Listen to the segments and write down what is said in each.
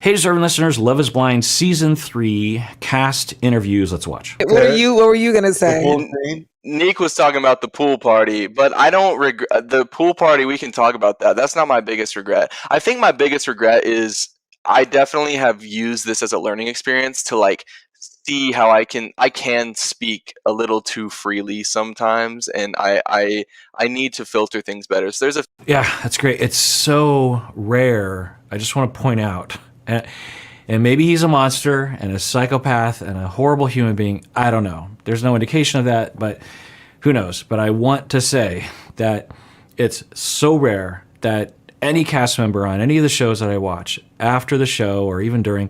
Hey, deserving listeners, Love is Blind Season 3 cast interviews. Let's watch. What were you going to say? Nick was talking about the pool party, but I don't regret the pool party. We can talk about that. That's not my biggest regret. I think my biggest regret is I definitely have used this as a learning experience to like see how I can speak a little too freely sometimes, and I need to filter things better. So there's a that's great. It's so rare. I just want to point out, and maybe he's a monster and a psychopath and a horrible human being. I don't know. There's no indication of that, but who knows? But I want to say that it's so rare that any cast member on any of the shows that I watch, after the show or even during,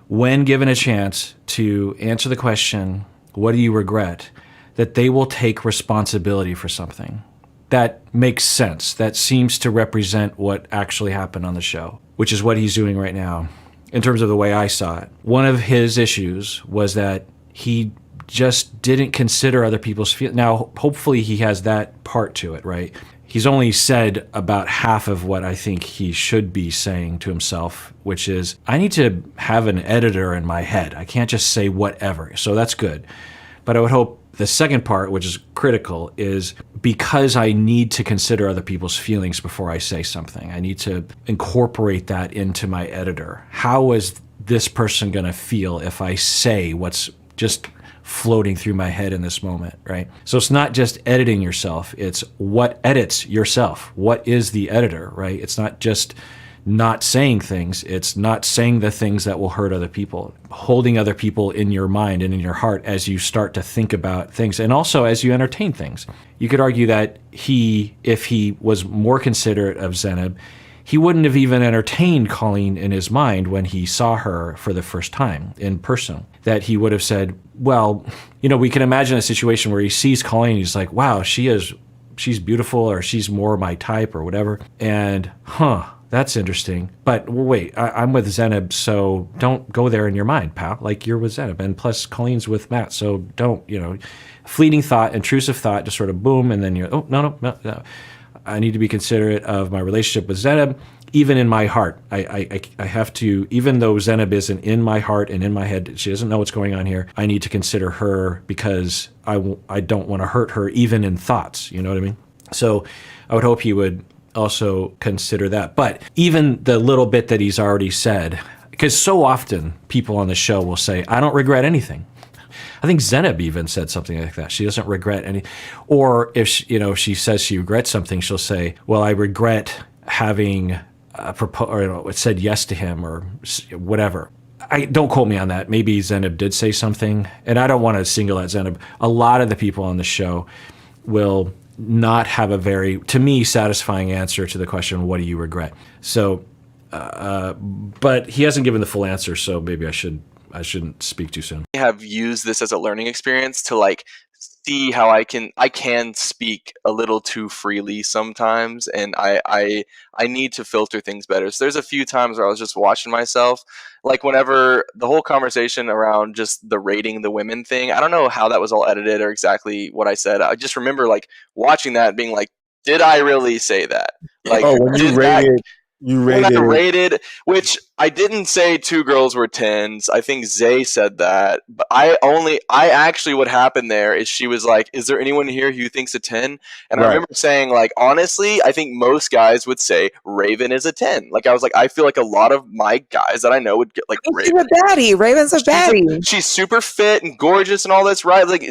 when given a chance to answer the question, what do you regret, that they will take responsibility for something. That makes sense. That seems to represent what actually happened on the show, which is what he's doing right now in terms of the way I saw it. One of his issues was that he just didn't consider other people's feelings. Now, hopefully he has that part to it, right? He's only said about half of what I think he should be saying to himself, which is, I need to have an editor in my head. I can't just say whatever. So that's good. But I would hope the second part, which is critical, is because I need to consider other people's feelings before I say something. I need to incorporate that into my editor. How is this person going to feel if I say what's just floating through my head in this moment, right? So it's not just editing yourself, it's what edits yourself. What is the editor, right? It's not just not saying things, it's not saying the things that will hurt other people, holding other people in your mind and in your heart as you start to think about things, and also as you entertain things. You could argue that if he was more considerate of Zeneb, he wouldn't have even entertained Colleen in his mind when he saw her for the first time in person. That he would have said, well, we can imagine a situation where he sees Colleen, he's like, wow, she's beautiful, or she's more my type, or whatever. And, that's interesting. But wait, I'm with Zeneb, so don't go there in your mind, pal. Like, you're with Zeneb. And plus, Colleen's with Matt, so don't, fleeting thought, intrusive thought, just sort of boom, and then you're, oh, no. I need to be considerate of my relationship with Zeneb, even in my heart. I have to, even though Zeneb isn't in my heart and in my head, she doesn't know what's going on here, I need to consider her because I don't want to hurt her, even in thoughts, you know what I mean? So I would hope he would also consider that. But even the little bit that he's already said, because so often people on the show will say, I don't regret anything. I think Zeneb even said something like that. She doesn't regret any, or if she says she regrets something, she'll say, "Well, I regret having said yes to him," or whatever. Don't quote me on that. Maybe Zeneb did say something, and I don't want to single out Zeneb. A lot of the people on the show will not have a very, to me, satisfying answer to the question, "What do you regret?" So, but he hasn't given the full answer, so maybe I shouldn't speak too soon. I have used this as a learning experience to like see how I can speak a little too freely sometimes, and I need to filter things better. So there's a few times where I was just watching myself, like whenever the whole conversation around just the rating the women thing, I don't know how that was all edited or exactly what I said. I just remember like watching that being like, did I really say that? Like, when you rated, which I didn't say 2 girls were 10s. I think Zay said that, but what happened there is she was like, "Is there anyone here who thinks a 10?" And right. I remember saying, like, honestly, I think most guys would say Raven is a 10. Like, I was like, I feel like a lot of my guys that I know would get like Raven. She's a baddie. Raven's a baddie. She's super fit and gorgeous and all this, right? Like,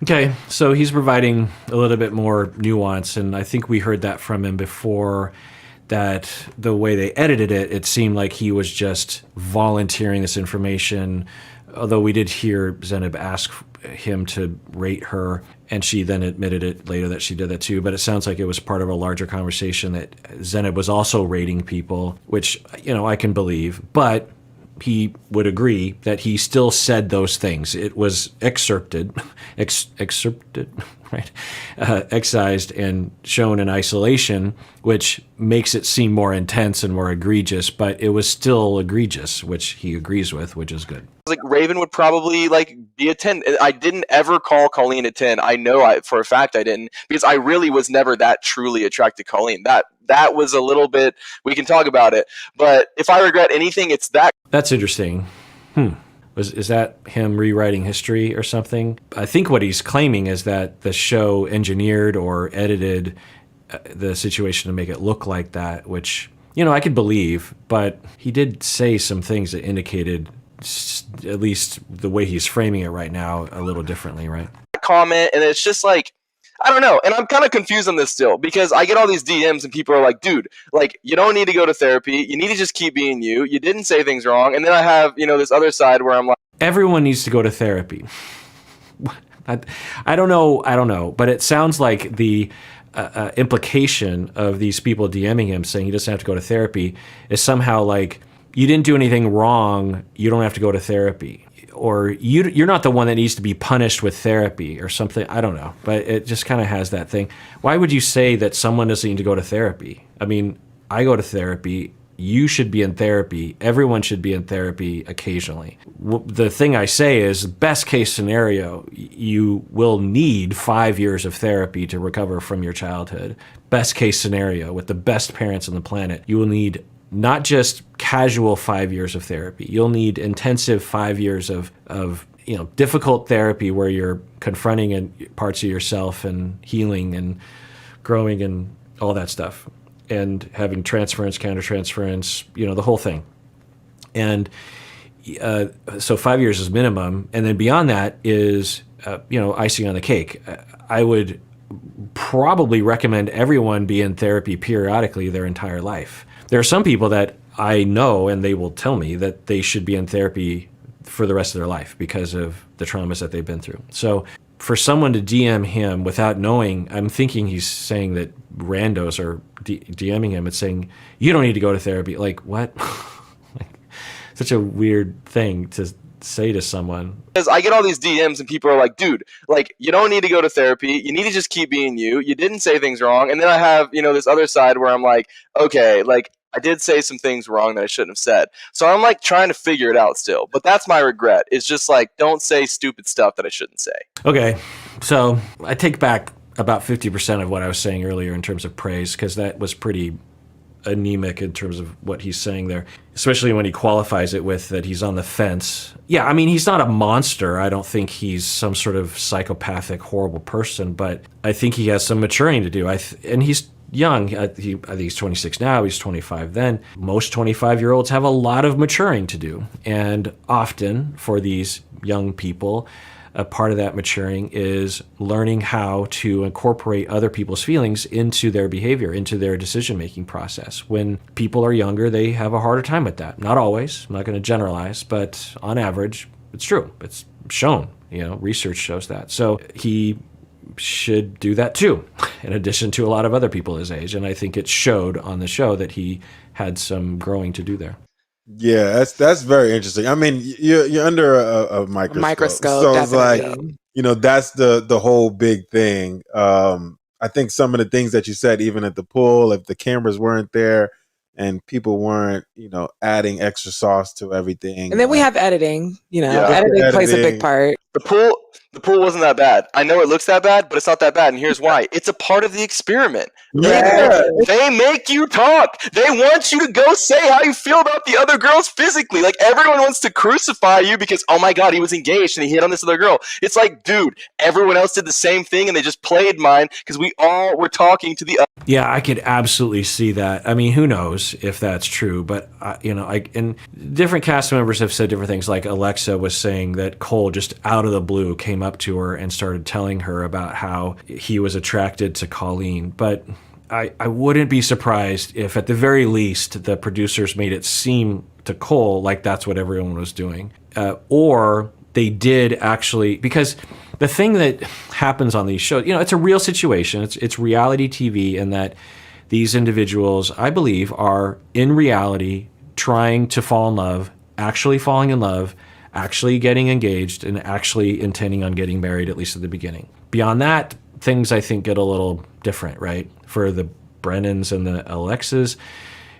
Okay, so he's providing a little bit more nuance, and I think we heard that from him before. That the way they edited it, it seemed like he was just volunteering this information, although we did hear Zeneb ask him to rate her, and she then admitted it later that she did that too, but it sounds like it was part of a larger conversation that Zeneb was also rating people, which, I can believe, but he would agree that he still said those things. It was excerpted, right? Excised and shown in isolation, which makes it seem more intense and more egregious, but it was still egregious, which he agrees with, which is good. Like Raven would probably like be a 10. I didn't ever call Colleen a 10. I know for a fact I didn't, because I really was never that truly attracted to Colleen. That was a little bit, we can talk about it, but if I regret anything, it's that. That's interesting. Is that him rewriting history or something? I think what he's claiming is that the show engineered or edited the situation to make it look like that, which, I could believe, but he did say some things that indicated, at least the way he's framing it right now, a little differently, right? Comment, and it's just like, I don't know, and I'm kind of confused on this still, because I get all these DMs and people are like, dude, like, you don't need to go to therapy, you need to just keep being you didn't say things wrong, and then I have, this other side where I'm like, everyone needs to go to therapy. I don't know, but it sounds like the implication of these people DMing him saying he doesn't have to go to therapy is somehow like, you didn't do anything wrong, you don't have to go to therapy. Or you're not the one that needs to be punished with therapy or something. I don't know. But it just kind of has that thing. Why would you say that someone doesn't need to go to therapy? I mean, I go to therapy. You should be in therapy. Everyone should be in therapy occasionally. The thing I say is, best case scenario, you will need 5 years of therapy to recover from your childhood. Best case scenario, with the best parents on the planet, you will need not just casual 5 years of therapy. You'll need intensive 5 years of difficult therapy where you're confronting parts of yourself and healing and growing and all that stuff, and having transference, countertransference, the whole thing. And so 5 years is minimum, and then beyond that is icing on the cake. I would probably recommend everyone be in therapy periodically their entire life. There are some people that I know, and they will tell me that they should be in therapy for the rest of their life because of the traumas that they've been through. So for someone to DM him without knowing, I'm thinking he's saying that randos are DMing him and saying, you don't need to go to therapy. Like, what? Such a weird thing to say to someone. Because I get all these DMs and people are like, dude, like, you don't need to go to therapy, you need to just keep being you didn't say things wrong, and then I have this other side where I'm like, okay, like, I did say some things wrong that I shouldn't have said, so I'm like trying to figure it out still, but that's my regret. It's just like, don't say stupid stuff that I shouldn't say. Okay, so I take back about 50% of what I was saying earlier in terms of praise, because that was pretty anemic in terms of what he's saying there, especially when he qualifies it with that he's on the fence. Yeah, I mean, he's not a monster. I don't think he's some sort of psychopathic, horrible person, but I think he has some maturing to do. And he's young. I think he's 26 now. He's 25 then. Most 25-year-olds have a lot of maturing to do. And often for these young people, a part of that maturing is learning how to incorporate other people's feelings into their behavior, into their decision-making process. When people are younger, they have a harder time with that. Not always. I'm not going to generalize, but on average, it's true. It's shown. Research shows that. So he should do that too, in addition to a lot of other people his age. And I think it showed on the show that he had some growing to do there. Yeah, that's very interesting. I mean, you're under a microscope, so it's definitely. like, that's the whole big thing. I think some of the things that you said, even at the pool, if the cameras weren't there and people weren't, adding extra sauce to everything, and then we have editing. Editing plays a big part. The pool wasn't that bad. I know it looks that bad, but it's not that bad, and here's why. It's a part of the experiment. Yeah. They make you talk. They want you to go say how you feel about the other girls physically. Like, everyone wants to crucify you because, oh my God, he was engaged and he hit on this other girl. It's like, dude, everyone else did the same thing and they just played mine because we all were talking to the other. Yeah, I could absolutely see that. I mean, who knows if that's true, but and different cast members have said different things. Like Alexa was saying that Cole just out of the blue came up to her and started telling her about how he was attracted to Colleen. But I wouldn't be surprised if at the very least the producers made it seem to Cole like that's what everyone was doing. Or they did actually, because the thing that happens on these shows, it's a real situation. It's reality TV, and that these individuals, I believe, are in reality trying to fall in love, actually falling in love, actually getting engaged, and actually intending on getting married, at least at the beginning. Beyond that, things I think get a little different, right? For the Brennans and the Alexas,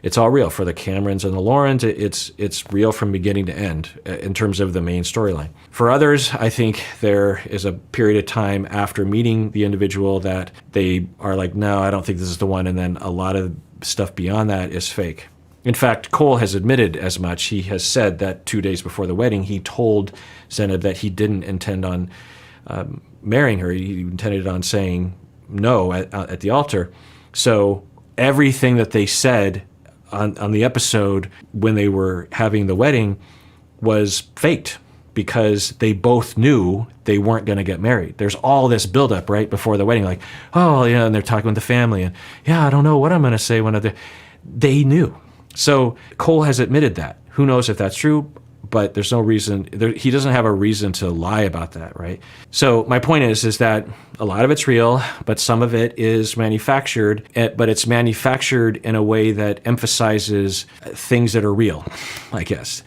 it's all real. For the Camerons and the Laurens, it's real from beginning to end in terms of the main storyline. For others, I think there is a period of time after meeting the individual that they are like, no, I don't think this is the one. And then a lot of stuff beyond that is fake. In fact, Cole has admitted as much. He has said that 2 days before the wedding, he told Zena that he didn't intend on marrying her. He intended on saying no at the altar. So everything that they said on the episode when they were having the wedding was faked, because they both knew they weren't going to get married. There's all this buildup right before the wedding, like, oh, yeah, and they're talking with the family, and yeah, I don't know what I'm going to say when they knew. So Cole has admitted that. Who knows if that's true? But there's no reason, he doesn't have a reason to lie about that, right? So my point is that a lot of it's real, but some of it is manufactured, but it's manufactured in a way that emphasizes things that are real, I guess.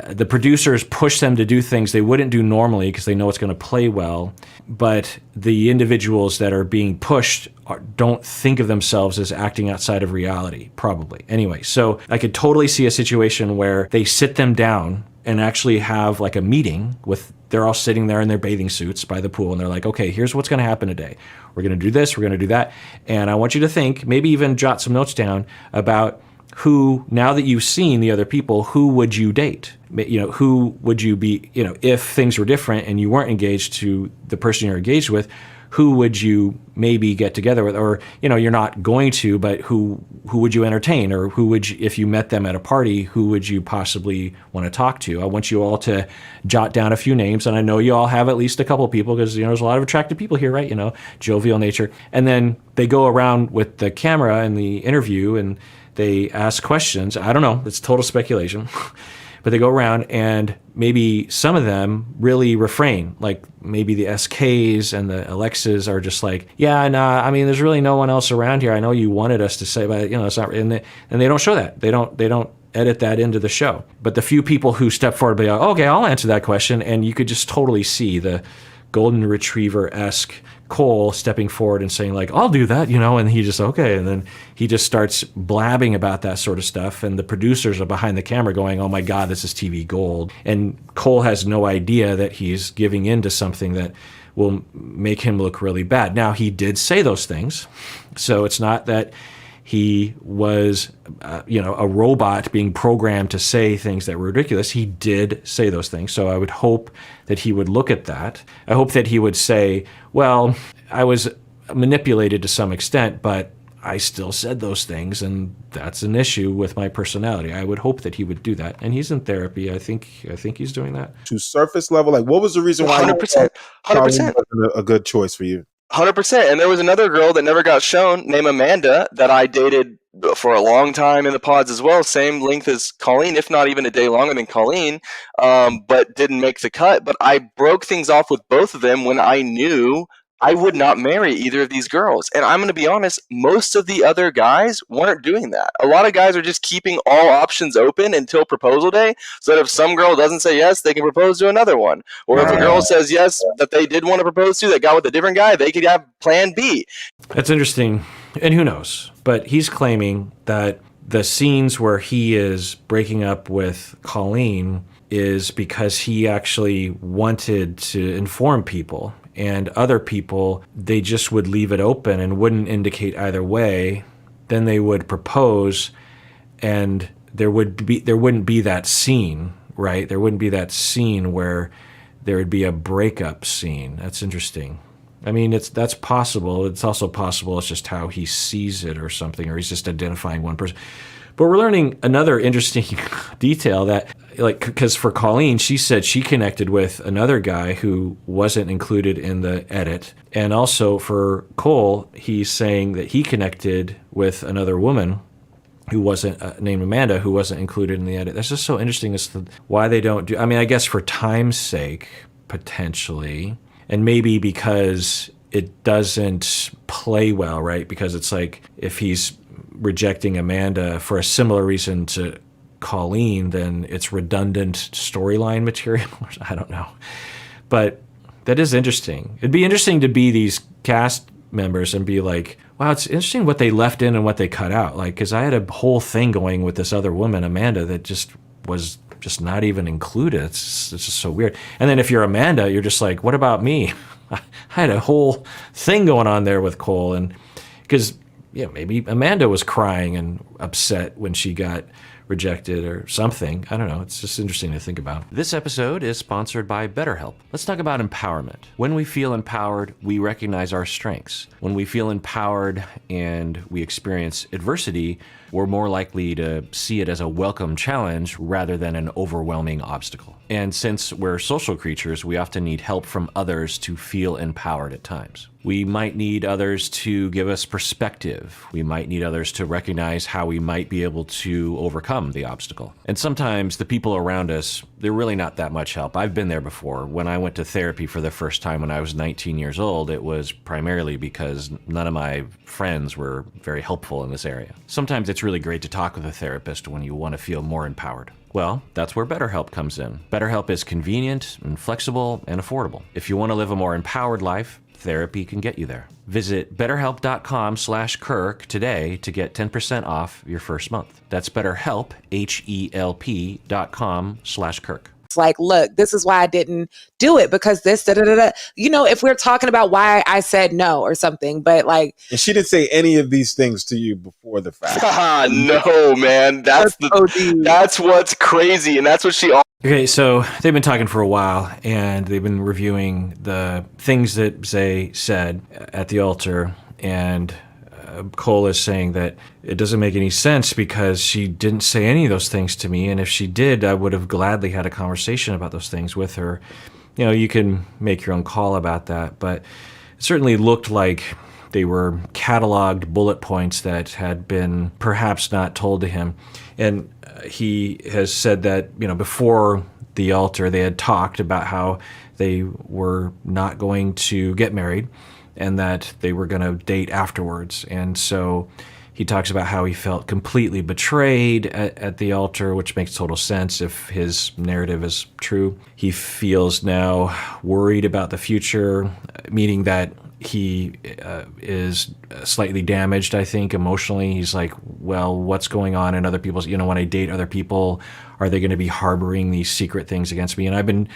The producers push them to do things they wouldn't do normally because they know it's going to play well, but the individuals that are being pushed don't think of themselves as acting outside of reality, probably. Anyway, so I could totally see a situation where they sit them down and actually have like a meeting with, they're all sitting there in their bathing suits by the pool, and they're like, okay, here's what's going to happen today. We're going to do this, we're going to do that. And I want you to think, maybe even jot some notes down about who, now that you've seen the other people, who would you date? You know, who would you be, you know, if things were different and you weren't engaged to the person you're engaged with, who would you maybe get together with? Or, you know, you're not going to, but who would you entertain? Or who would you, if you met them at a party, who would you possibly want to talk to? I want you all to jot down a few names, and I know you all have at least a couple of people, because, you know, there's a lot of attractive people here, right? You know, jovial nature. And then they go around with the camera and the interview, and they ask questions. I don't know, it's total speculation. But they go around, and maybe some of them really refrain. Like maybe the SKs and the Alexas are just like, yeah, nah, I mean, there's really no one else around here. I know you wanted us to say, but, you know, it's not. And they don't show that. They don't edit that into the show. But the few people who step forward, be like, okay, I'll answer that question. And you could just totally see the golden retriever-esque Cole stepping forward and saying like, I'll do that, you know, and he just, okay. And then he just starts blabbing about that sort of stuff. And the producers are behind the camera going, oh my God, this is TV gold. And Cole has no idea that he's giving in to something that will make him look really bad. Now, he did say those things. So it's not that he was, you know, a robot being programmed to say things that were ridiculous. He did say those things. So I would hope that he would look at that. I hope that he would say, well, I was manipulated to some extent, but I still said those things, and that's an issue with my personality. I would hope that he would do that. And he's in therapy. I think he's doing that. To surface level, like, what was the reason why 100%. wasn't a good choice for you? 100%. And there was another girl that never got shown named Amanda that I dated for a long time in the pods as well. Same length as Colleen, if not even a day longer than Colleen, but didn't make the cut. But I broke things off with both of them when I knew I would not marry either of these girls. And I'm going to be honest, most of the other guys weren't doing that. A lot of guys are just keeping all options open until proposal day, so that if some girl doesn't say yes, they can propose to another one. Or if a girl says yes that they did want to propose to, that got with a different guy, they could have plan B. That's interesting. And who knows? But he's claiming that the scenes where he is breaking up with Colleen is because he actually wanted to inform people. And other people, they just would leave it open and wouldn't indicate either way. Then they would propose, and there wouldn't be that scene, right? There wouldn't be that scene where there would be a breakup scene. That's interesting. I mean, that's possible. It's also possible it's just how he sees it or something, or he's just identifying one person. But we're learning another interesting detail that, like, because for Colleen, she said she connected with another guy who wasn't included in the edit. And also for Cole, he's saying that he connected with another woman who wasn't named Amanda, who wasn't included in the edit. That's just so interesting as to why they don't do, I mean, I guess for time's sake, potentially, and maybe because it doesn't play well, right? Because it's like, if he's rejecting Amanda for a similar reason to Colleen, then it's redundant storyline material. I don't know. But That is interesting. It'd be interesting to be these cast members and be like, wow, it's interesting what they left in and what they cut out. Like, because I had a whole thing going with this other woman, Amanda, that just was just not even included. It's just so weird. And then if you're Amanda, you're just like, what about me? I had a whole thing going on there with Cole. And because, yeah, maybe Amanda was crying and upset when she got rejected or something. I don't know. It's just interesting to think about. This episode is sponsored by BetterHelp. Let's talk about empowerment. When we feel empowered, we recognize our strengths. When we feel empowered and we experience adversity, we're more likely to see it as a welcome challenge rather than an overwhelming obstacle. And since we're social creatures, we often need help from others to feel empowered at times. We might need others to give us perspective. We might need others to recognize how we might be able to overcome the obstacle. And sometimes the people around us, they're really not that much help. I've been there before. When I went to therapy for the first time when I was 19 years old, it was primarily because none of my friends were very helpful in this area. Sometimes it's really great to talk with a therapist when you want to feel more empowered. Well, that's where BetterHelp comes in. BetterHelp is convenient and flexible and affordable. If you want to live a more empowered life, therapy can get you there. Visit betterhelp.com/Kirk today to get 10% off your first month. That's BetterHelp, HELP.com/Kirk. It's like, look, this is why I didn't do it because this, da, da, da, da. You know, if we're talking about why I said no or something, but like. And she didn't say any of these things to you before the fact. No, man. That's what's crazy. And that's what she. Okay, so they've been talking for a while, and they've been reviewing the things that Zay said at the altar, and Cole is saying that it doesn't make any sense because she didn't say any of those things to me, and if she did, I would have gladly had a conversation about those things with her. You know, you can make your own call about that, but it certainly looked like they were cataloged bullet points that had been perhaps not told to him. And he has said that, you know, before the altar, they had talked about how they were not going to get married and that they were going to date afterwards. And so he talks about how he felt completely betrayed at the altar, which makes total sense if his narrative is true. He feels now worried about the future, meaning that he is slightly damaged, I think, emotionally. He's like, well, what's going on in other people's, you know, when I date other people, are they going to be harboring these secret things against me? And I've been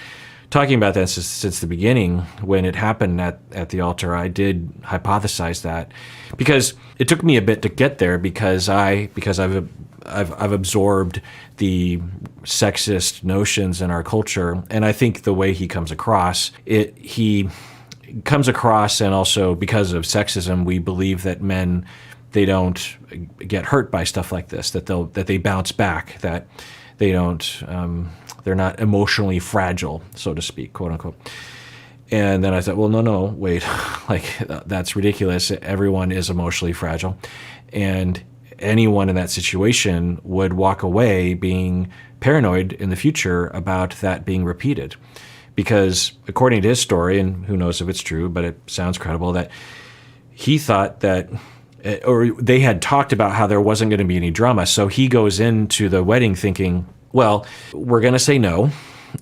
talking about that since the beginning. When it happened at the altar, I did hypothesize that because it took me a bit to get there because I've absorbed the sexist notions in our culture. And I think the way he comes across, he comes across, and also because of sexism, we believe that men, they don't get hurt by stuff like this, that they bounce back, that they don't, they're not emotionally fragile, so to speak, quote unquote. And then I thought, well, no, wait, like that's ridiculous. Everyone is emotionally fragile, and anyone in that situation would walk away being paranoid in the future about that being repeated. Because according to his story, and who knows if it's true, but it sounds credible, that he thought that, or they had talked about how there wasn't going to be any drama. So he goes into the wedding thinking, well, we're going to say no,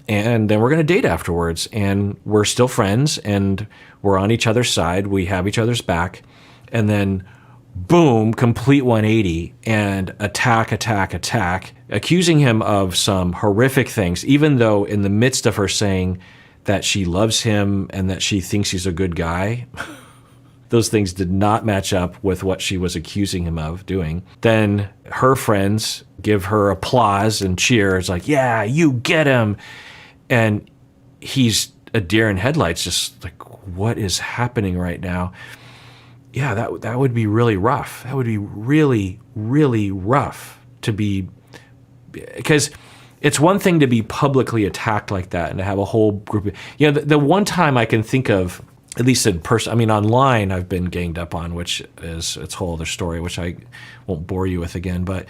and then we're going to date afterwards. And we're still friends, and we're on each other's side. We have each other's back. And then, boom, complete 180 and attack, accusing him of some horrific things, even though in the midst of her saying that she loves him and that she thinks he's a good guy, those things did not match up with what she was accusing him of doing. Then her friends give her applause and cheers, like, yeah, you get him. And he's a deer in headlights, just like, what is happening right now? Yeah, that would be really rough. That would be really, really rough to be, because it's one thing to be publicly attacked like that and to have a whole group of, you know, the one time I can think of, at least in person, I mean, online I've been ganged up on, which is its whole other story, which I won't bore you with again. But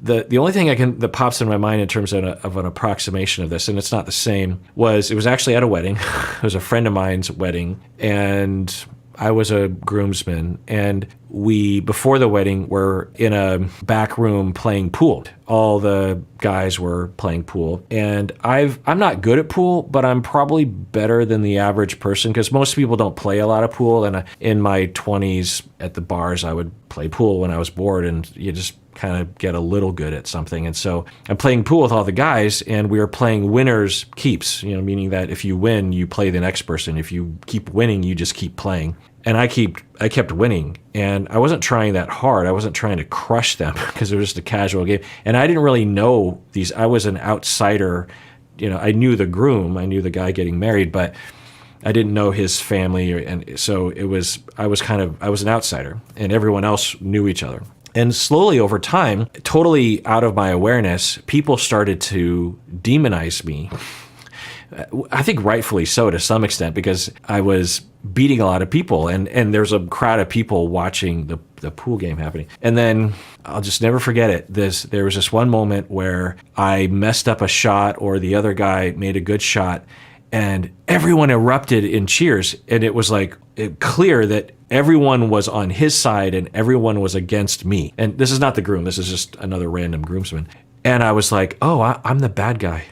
the only thing that pops in my mind in terms of an approximation of this, and it's not the same, it was actually at a wedding. It was a friend of mine's wedding, and I was a groomsman, and we, before the wedding, were in a back room playing pool. All the guys were playing pool, and I'm not good at pool, but I'm probably better than the average person, because most people don't play a lot of pool. And in my 20s at the bars, I would play pool when I was bored, and you just kind of get a little good at something. And so I'm playing pool with all the guys, and we were playing winners keeps, meaning that if you win, you play the next person. If you keep winning, you just keep playing. And I kept winning, and I wasn't trying that hard. I wasn't trying to crush them because it was just a casual game. And I didn't really know these. I was an outsider. I knew the groom, I knew the guy getting married, but I didn't know his family. And so I was an outsider, and everyone else knew each other. And slowly over time, totally out of my awareness, people started to demonize me. I think rightfully so to some extent, because I was beating a lot of people, and there's a crowd of people watching the pool game happening. And then I'll just never forget it. There was this one moment where I messed up a shot, or the other guy made a good shot, and everyone erupted in cheers. And it was like clear that everyone was on his side and everyone was against me. And this is not the groom. This is just another random groomsman. And I was like, oh, I'm the bad guy.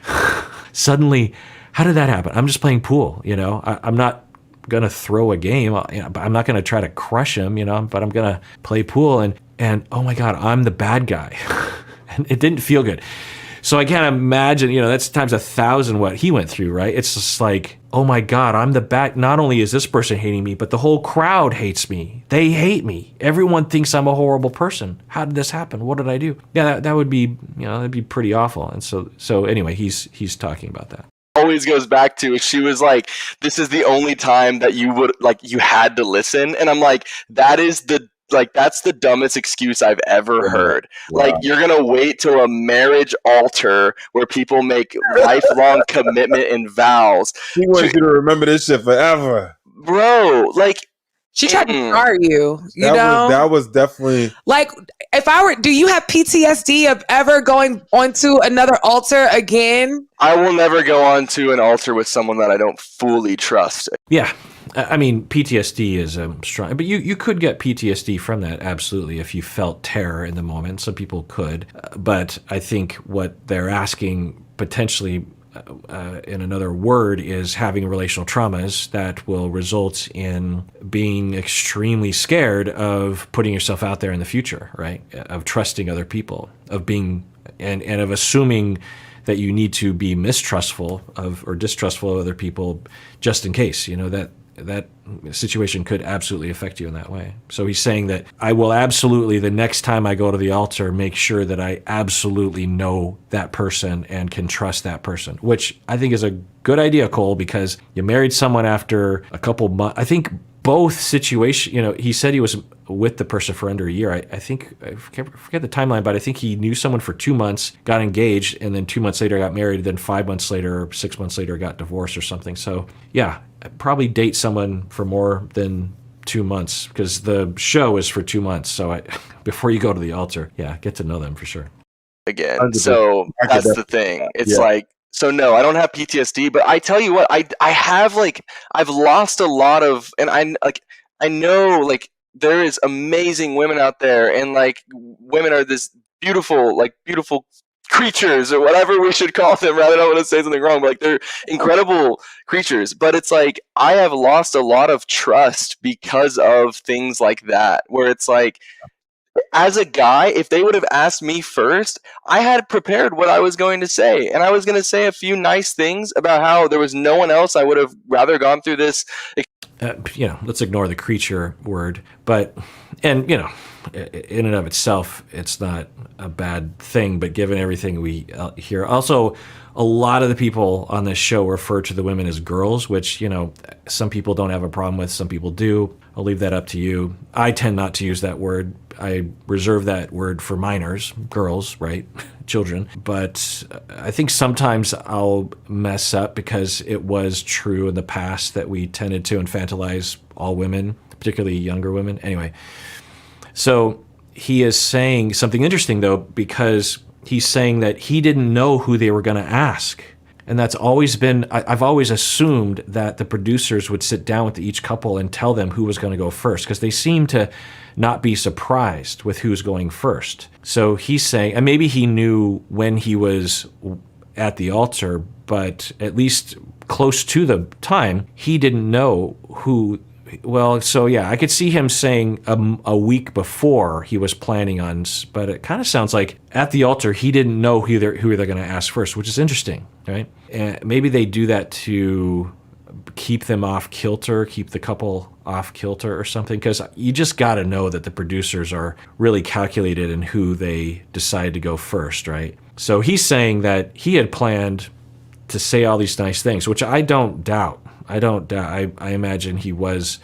Suddenly, how did that happen? I'm just playing pool, I'm not going to throw a game. I'm not going to try to crush him, but I'm going to play pool. And oh my God, I'm the bad guy. And it didn't feel good. So I can't imagine, that's times 1,000 what he went through, right? It's just like, oh my God, I'm the bad. Not only is this person hating me, but the whole crowd hates me. They hate me. Everyone thinks I'm a horrible person. How did this happen? What did I do? Yeah, that would be, that'd be pretty awful. And so anyway, he's talking about that. Always goes back to, she was like, this is the only time that you had to listen. And I'm like, that's the dumbest excuse I've ever heard. Wow. Like, you're going to wait till a marriage altar where people make lifelong commitment and vows. He wants you to remember this shit forever. Bro, like, she tried to scar you, that was definitely like, do you have PTSD of ever going onto another altar again? I will never go onto an altar with someone that I don't fully trust. Yeah. I mean, PTSD is strong, but you could get PTSD from that, absolutely, if you felt terror in the moment. Some people could. But I think what they're asking potentially in another word is having relational traumas that will result in being extremely scared of putting yourself out there in the future, right? Of trusting other people, of being and of assuming that you need to be mistrustful of or distrustful of other people just in case, that situation could absolutely affect you in that way. So he's saying that I will absolutely, the next time I go to the altar, make sure that I absolutely know that person and can trust that person, which I think is a good idea, Cole, because you married someone after a couple months. I think both situations, he said he was with the person for under a year. I forget the timeline, but I think he knew someone for 2 months, got engaged, and then 2 months later got married, then 5 months later or 6 months later got divorced or something. So yeah, probably date someone for more than 2 months, because the show is for 2 months. So before you go to the altar, yeah, get to know them for sure. Again, so that's the thing. It's like, so no, I don't have PTSD, but I tell you what, I have, like, I've lost a lot of, and I know, like, there is amazing women out there, and like, women are this beautiful creatures, or whatever we should call them. Rather, I don't want to say something wrong, but like, they're incredible creatures. But it's like, I have lost a lot of trust because of things like that, where it's like, as a guy, if they would have asked me first, I had prepared what I was going to say. And I was going to say a few nice things about how there was no one else I would have rather gone through this. Let's ignore the creature word. But, and, in and of itself, it's not a bad thing. But given everything we hear, also, a lot of the people on this show refer to the women as girls, which, some people don't have a problem with, some people do. I'll leave that up to you. I tend not to use that word. I reserve that word for minors, girls, right? Children. But I think sometimes I'll mess up because it was true in the past that we tended to infantilize all women, particularly younger women. Anyway, so he is saying something interesting, though, because he's saying that he didn't know who they were going to ask. And that's always been, I've always assumed that the producers would sit down with each couple and tell them who was going to go first, because they seem to not be surprised with who's going first. So he's saying, and maybe he knew when he was at the altar, but at least close to the time, he didn't know who. Well, so yeah, I could see him saying a week before he was planning on, but it kind of sounds like at the altar he didn't know who they're going to ask first, which is interesting, right? And maybe they do that to keep them off kilter, keep the couple off kilter or something, because you just got to know that the producers are really calculated in who they decide to go first, right? So he's saying that he had planned to say all these nice things, which I don't doubt. I imagine he was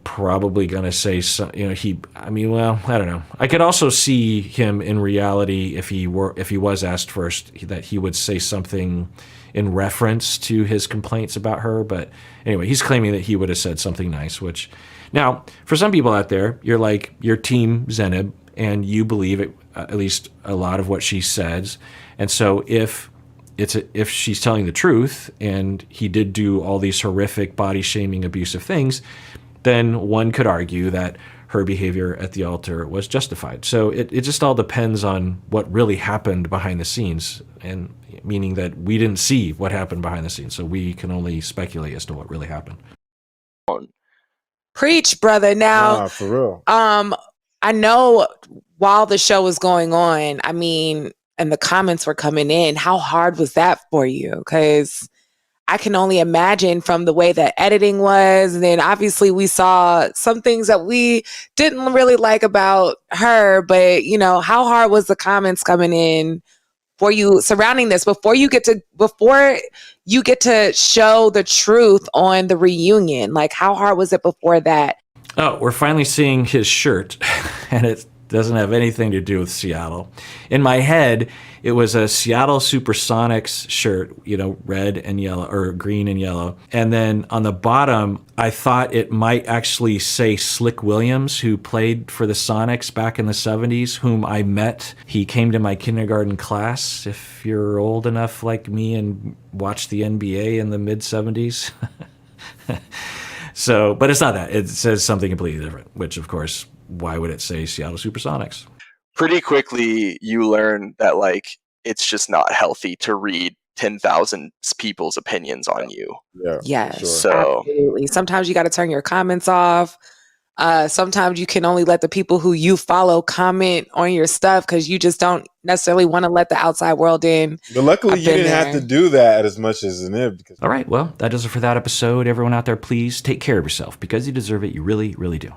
probably going to say some, I don't know. I could also see him in reality, if he was asked first, that he would say something in reference to his complaints about her. But anyway, he's claiming that he would have said something nice, which now for some people out there, you're team Zenib and you believe it, at least a lot of what she says. And so if she's telling the truth and he did do all these horrific body shaming, abusive things, then one could argue that her behavior at the altar was justified. So it just all depends on what really happened behind the scenes, and meaning that we didn't see what happened behind the scenes, so we can only speculate as to what really happened. Preach, brother. Now, for real. I know while the show was going on, and the comments were coming in, how hard was that for you? Because I can only imagine from the way that editing was. And then obviously we saw some things that we didn't really like about her, but how hard was the comments coming in for you surrounding this before you get to show the truth on the reunion? Like, how hard was it before that? Oh, we're finally seeing his shirt, and it doesn't have anything to do with Seattle. In my head, it was a Seattle Supersonics shirt, red and yellow, or green and yellow. And then on the bottom, I thought it might actually say Slick Williams, who played for the Sonics back in the 70s, whom I met. He came to my kindergarten class, if you're old enough like me and watched the NBA in the mid-70s. So, but it's not that. It says something completely different, which, of course, why would it say Seattle Supersonics? Pretty quickly, you learn that, it's just not healthy to read 10,000 people's opinions on you. Yeah. Yes, sure. So, absolutely. Sometimes you got to turn your comments off. Sometimes you can only let the people who you follow comment on your stuff because you just don't necessarily want to let the outside world in. But luckily, you didn't have to do that as much as Zenib. All right, well, that does it for that episode. Everyone out there, please take care of yourself because you deserve it. You really, really do.